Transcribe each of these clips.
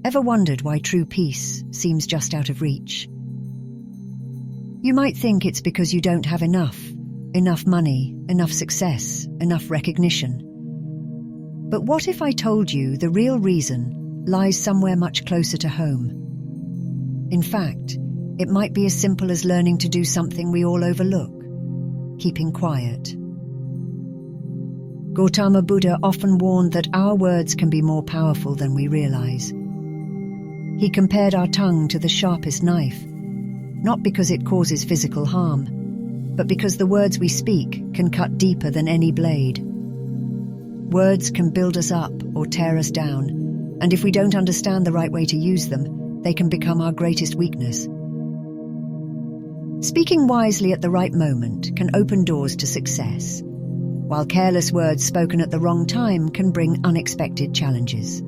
Ever wondered why true peace seems just out of reach? You might think it's because you don't have enough money, enough success, enough recognition. But what if I told you the real reason lies somewhere much closer to home? In fact, it might be as simple as learning to do something we all overlook: keeping quiet. Gautama Buddha often warned that our words can be more powerful than we realize. He compared our tongue to the sharpest knife, not because it causes physical harm, but because the words we speak can cut deeper than any blade. Words can build us up or tear us down, and if we don't understand the right way to use them, they can become our greatest weakness. Speaking wisely at the right moment can open doors to success, while careless words spoken at the wrong time can bring unexpected challenges.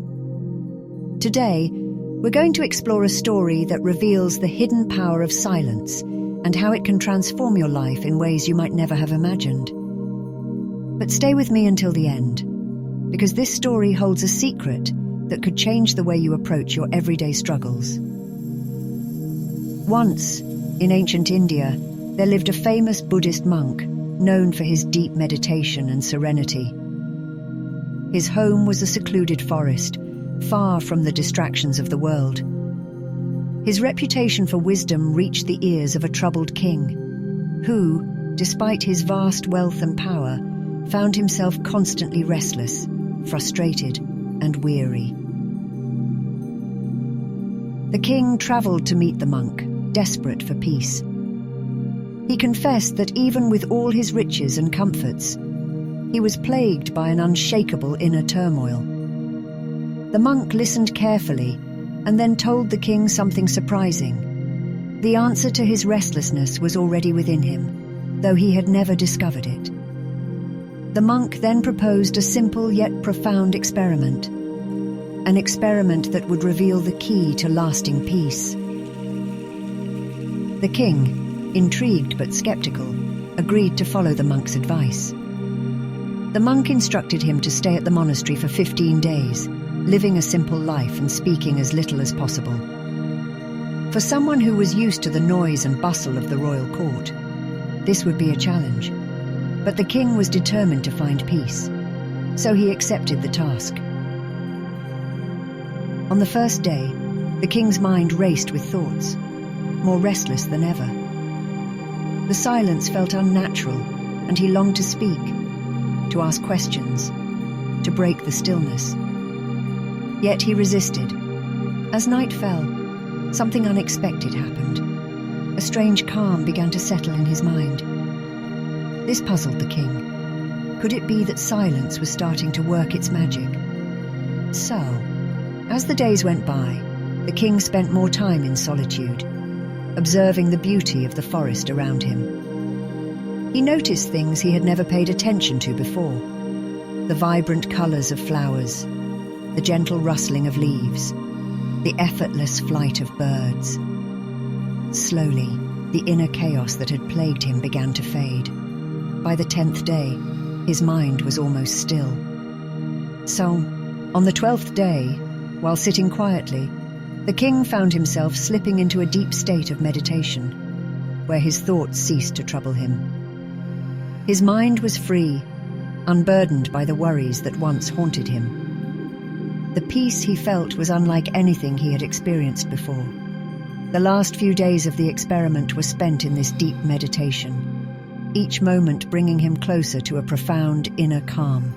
Today, we're going to explore a story that reveals the hidden power of silence and how it can transform your life in ways you might never have imagined. But stay with me until the end, because this story holds a secret that could change the way you approach your everyday struggles. Once, in ancient India, there lived a famous Buddhist monk known for his deep meditation and serenity. His home was a secluded forest, far from the distractions of the world. His reputation for wisdom reached the ears of a troubled king, who, despite his vast wealth and power, found himself constantly restless, frustrated, and weary. The king traveled to meet the monk, desperate for peace. He confessed that even with all his riches and comforts, he was plagued by an unshakable inner turmoil. The monk listened carefully and then told the king something surprising. The answer to his restlessness was already within him, though he had never discovered it. The monk then proposed a simple yet profound experiment, an experiment that would reveal the key to lasting peace. The king, intrigued but skeptical, agreed to follow the monk's advice. The monk instructed him to stay at the monastery for 15 days, living a simple life and speaking as little as possible. For someone who was used to the noise and bustle of the royal court, this would be a challenge. But the king was determined to find peace, so he accepted the task. On the first day, the king's mind raced with thoughts, more restless than ever. The silence felt unnatural, and he longed to speak, to ask questions, to break the stillness. Yet he resisted. As night fell, something unexpected happened. A strange calm began to settle in his mind. This puzzled the king. Could it be that silence was starting to work its magic? So, as the days went by, the king spent more time in solitude, observing the beauty of the forest around him. He noticed things he had never paid attention to before: the vibrant colors of flowers, the gentle rustling of leaves, the effortless flight of birds. Slowly, the inner chaos that had plagued him began to fade. By the 10th day, his mind was almost still. So, on the 12th day, while sitting quietly, the king found himself slipping into a deep state of meditation, where his thoughts ceased to trouble him. His mind was free, unburdened by the worries that once haunted him. The peace he felt was unlike anything he had experienced before. The last few days of the experiment were spent in this deep meditation, each moment bringing him closer to a profound inner calm.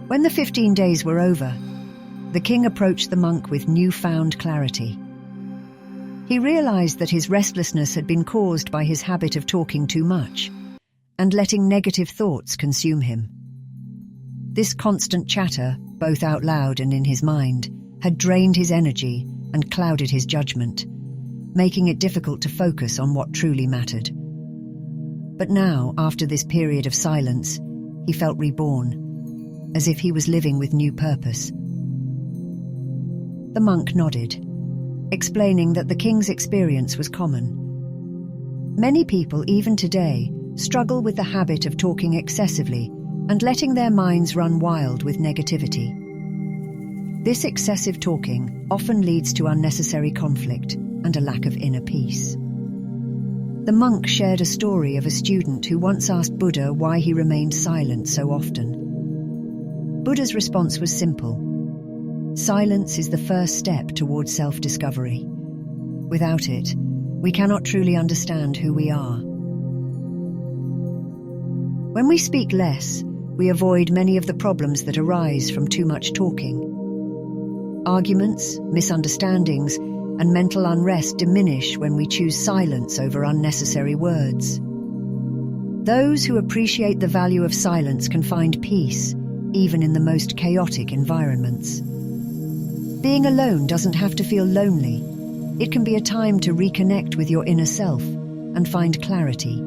When the 15 days were over, the king approached the monk with newfound clarity. He realized that his restlessness had been caused by his habit of talking too much and letting negative thoughts consume him. This constant chatter, both out loud and in his mind, had drained his energy and clouded his judgment, making it difficult to focus on what truly mattered. But now, after this period of silence, he felt reborn, as if he was living with new purpose. The monk nodded, explaining that the king's experience was common. Many people, even today, struggle with the habit of talking excessively and letting their minds run wild with negativity. This excessive talking often leads to unnecessary conflict and a lack of inner peace. The monk shared a story of a student who once asked Buddha why he remained silent so often. Buddha's response was simple. Silence is the first step towards self-discovery. Without it, we cannot truly understand who we are. When we speak less, we avoid many of the problems that arise from too much talking. Arguments, misunderstandings, and mental unrest diminish when we choose silence over unnecessary words. Those who appreciate the value of silence can find peace, even in the most chaotic environments. Being alone doesn't have to feel lonely. It can be a time to reconnect with your inner self and find clarity.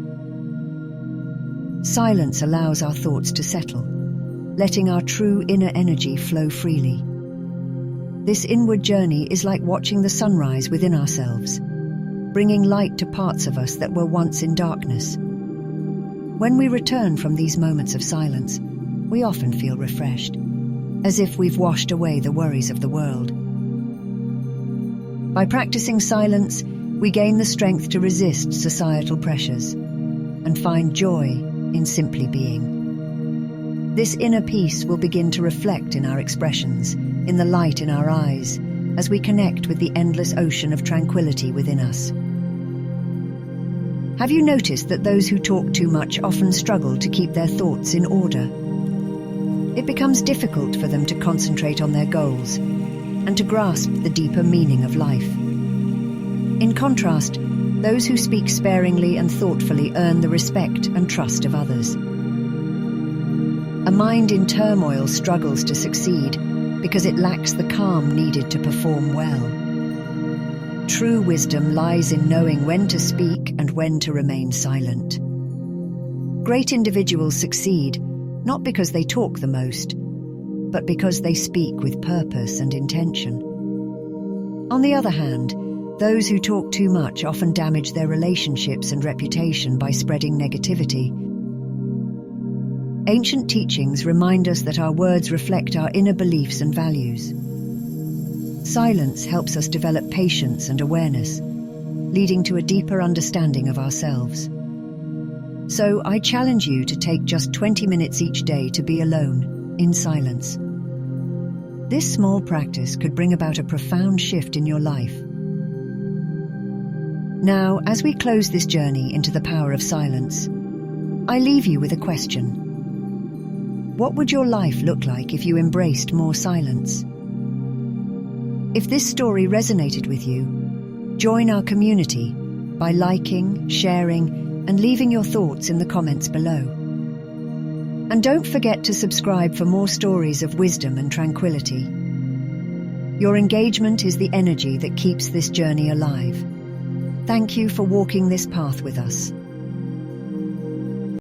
Silence allows our thoughts to settle, letting our true inner energy flow freely. This inward journey is like watching the sunrise within ourselves, bringing light to parts of us that were once in darkness. When we return from these moments of silence, we often feel refreshed, as if we've washed away the worries of the world. By practicing silence, we gain the strength to resist societal pressures and find joy in simply being. This inner peace will begin to reflect in our expressions, in the light in our eyes, as we connect with the endless ocean of tranquility within us. Have you noticed that those who talk too much often struggle to keep their thoughts in order? It becomes difficult for them to concentrate on their goals and to grasp the deeper meaning of life. In contrast, those who speak sparingly and thoughtfully earn the respect and trust of others. A mind in turmoil struggles to succeed because it lacks the calm needed to perform well. True wisdom lies in knowing when to speak and when to remain silent. Great individuals succeed not because they talk the most, but because they speak with purpose and intention. On the other hand, those who talk too much often damage their relationships and reputation by spreading negativity. Ancient teachings remind us that our words reflect our inner beliefs and values. Silence helps us develop patience and awareness, leading to a deeper understanding of ourselves. So I challenge you to take just 20 minutes each day to be alone, in silence. This small practice could bring about a profound shift in your life. Now, as we close this journey into the power of silence, I leave you with a question. What would your life look like if you embraced more silence? If this story resonated with you, join our community by liking, sharing, and leaving your thoughts in the comments below. And don't forget to subscribe for more stories of wisdom and tranquility. Your engagement is the energy that keeps this journey alive. Thank you for walking this path with us.